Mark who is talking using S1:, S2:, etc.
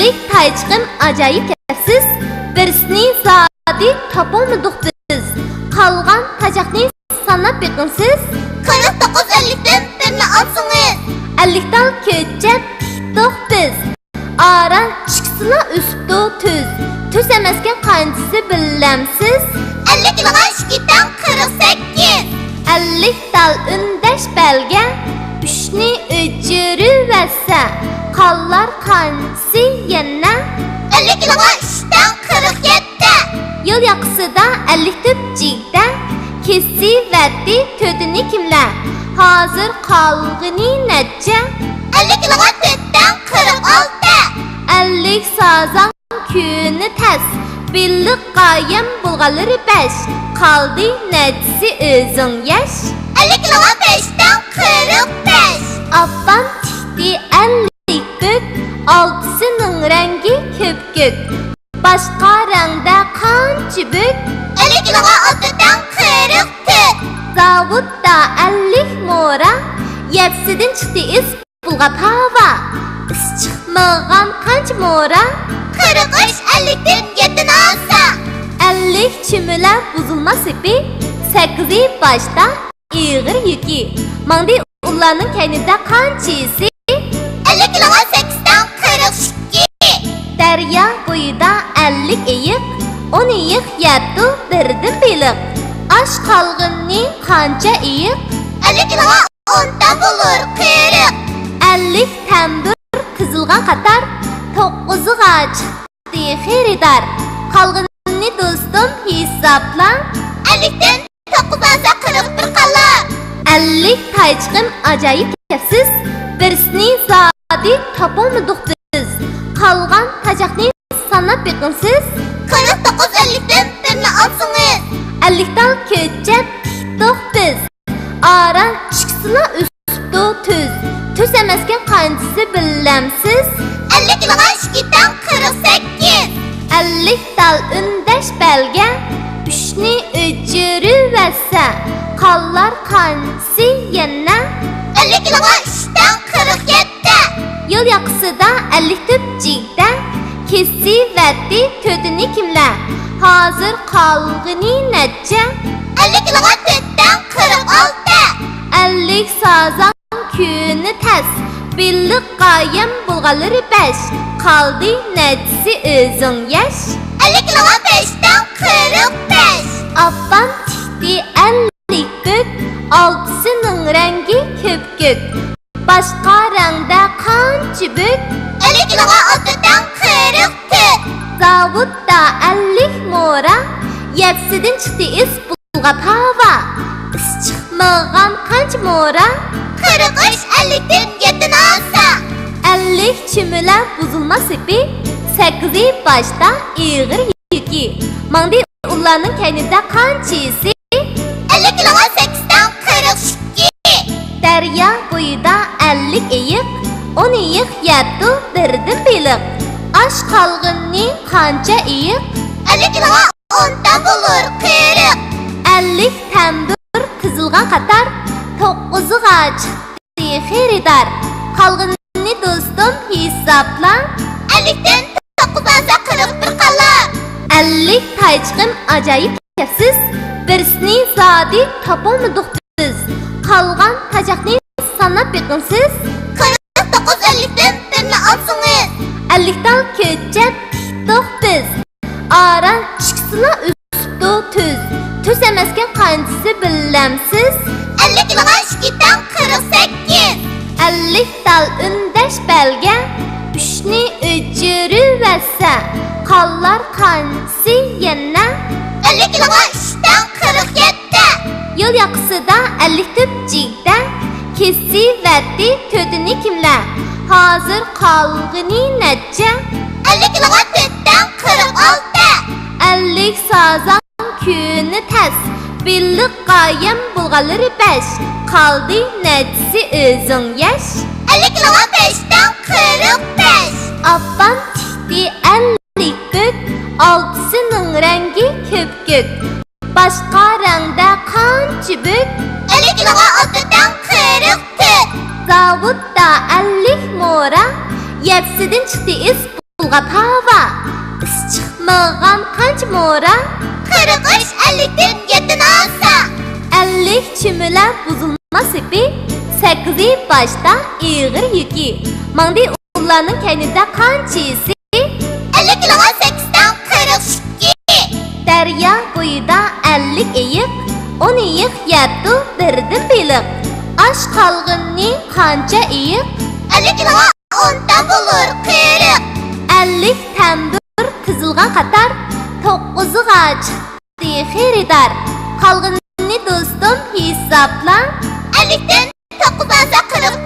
S1: 50 taychiqim ajoyib kepsiz. Birisini zodi topolmadik biz. Qolgan tajoqni sanab beqinsiz.
S2: 49-50dan birini olsangiz.
S1: 50dan ko'chab tikdik biz. Aran chiqsila o'sibdi tuz. Tuz emaskan qanchisi bilamsiz?
S2: 50 kiloga 2dan 48.
S1: 50 dal undash belga 3ni o'chirivasa. Qallar qanchisi yana?
S2: 50 kiloga 3dan 47.
S1: Yıl yaqısida 54 jigda kesiverdi tödini kimlar? Hazır qalğını necha?
S2: 50 kiloga 4dan 46.
S1: 50 sazan kuni tas. Billik qayam bulğaları 5. Qaldı nechisi o'zing yash?
S2: 50 kiloga 5dan 45.
S1: Abban tikdi 50 kök. Altısının rengi köpkök. Başqa rangda qancha bök?
S2: 50 kiloga 6dan 44.
S1: Zavudda 50 mora. Yepsidin chiqdi is pulga tava. Is chiqmagan qancha mora?
S2: 43 50dan 7 olsa.
S1: 50 chimila buzulmas ipi. 8i boshda ig'ir yuki. Mangdi ularning kaynida qanchisi?
S2: 50 kiloga 8dan 42.
S1: Daryo bo'yida 50 eyiq, 10 eyiq yetdi birdan beliq. Ash qolg'inni qancha eyiq?
S2: 50 kiloga 10dan bo'lur 40.
S1: 50 tambur tizilgan qatar 9ga chiqdi xaridor. Qolg'inni do'stim hisobla.
S2: 50dan 9 olsa 41 qalar.
S1: 50 taychiqim ajoyib kepsiz. Birisini zodi topolmadik biz. Qolgan tajoqni sanab beqinsiz.
S2: 49-50dan birini olsangiz.
S1: 50dan ko'chab tikdik biz. Aran chiqsila o'sibdi tuz. Tuz emaskan qanchisi bilamsiz?
S2: 50 kiloga 2dan 48.
S1: 50 dal undash belga 3ni o'chirivasa. Qallar qanchisi yana?
S2: 50 kiloga 3dan 47.
S1: Yıl yaqısida 54 jigda kesiverdi tödini kimlar? Hazır qalğını necha?
S2: 50 kiloga 4dan 46.
S1: 50 sazan kuni tas. Billik qayam bulğaları 5. Qaldı nechisi o'zing yash?
S2: 50 kiloga 5dan 45.
S1: Abban tikdi 50 kök. Altısının rengi köpkök. Başqa rangda qancha bök?
S2: 50 kiloga 6dan 44.
S1: 44. 50 mora. Yepsidin chiqdi is pulga tava. Is chiqmagan qancha mora?
S2: 50 kiloga 6dan 45.
S1: 50 taychiqim ajoyib kepsiz. Birisini zodi topolmadik biz. Qolgan tajoqni sanab beqinsiz. 50 dan ko'chab tikdik biz. Aran chiqsila o'sibdi tuz. Tuz emaskan qanchisi bilamsiz?
S2: 50 kiloga 4dan 46.
S1: 50 pulga tava. Is chiqmagan qancha mora?
S2: 43 50dan 7 olsa.
S1: 50 chimila buzulmas ipi. 8i boshda ig'ir yuki. Mangdi ularning kaynida qanchisi?
S2: 50 kiloga 8dan 42.
S1: Daryo bo'yida 50 eyiq, 10 eyiq yetdi birdan beliq. Ash qolg'inni qancha eyiq?
S2: 50 kiloga 10dan bo'lur 40.
S1: 50 tambur tizilgan qatar 9ga chiqdi xaridor. Qolg'inni do'stim hisobla.
S2: 50dan 9 olsa 41 qalar.
S1: 50 taychiqim ajoyib kepsiz. Birisini zodi topolmadik biz. Qolgan tajoqni sanab beqinsiz.
S2: 49-50dan birini olsangiz.
S1: 50dan ko'chab tikdik biz. Aran chiqsila o'sibdi tuz. Tuz emaskan qanchisi bilamsiz?
S2: 50 kiloga 2dan 48.
S1: 50 dal undash belga 3ni o'chirivasa. Qallar qanchisi yana?
S2: 50 kiloga 3dan 47.
S1: Yıl yaqısida 54 jigda kesiverdi tödini kimlar? Hazır qalğını necha?
S2: 50 kiloga 4dan 46.
S1: 50 sazan kuni tas. Billik qayam bulğaları 5. Qaldı nechisi o'zing yash?
S2: 50 kiloga 5dan 45.
S1: Abban tikdi 50 kök. Altısının rengi köpkök. Başqa rangda qancha bök?
S2: 50 kiloga 6dan 44.
S1: Zavudda 50 mora. Yepsidin chiqdi is pulga başta iğir yüki. Mandi ularning kaynida qanchisi?
S2: 50 kiloga 8'den 42.
S1: Daryo bo'yida 50 eyiq, 10 eyiq yetdi birdim beliq. Ash qolginning qancha eyiq?
S2: 50 kiloga 10'da bulur 40.
S1: 50 tandir tizilgan qatar, 9'iga chiqdi xaridor. Qolginni do'stim hisobla.
S2: 50'den 9'dan 40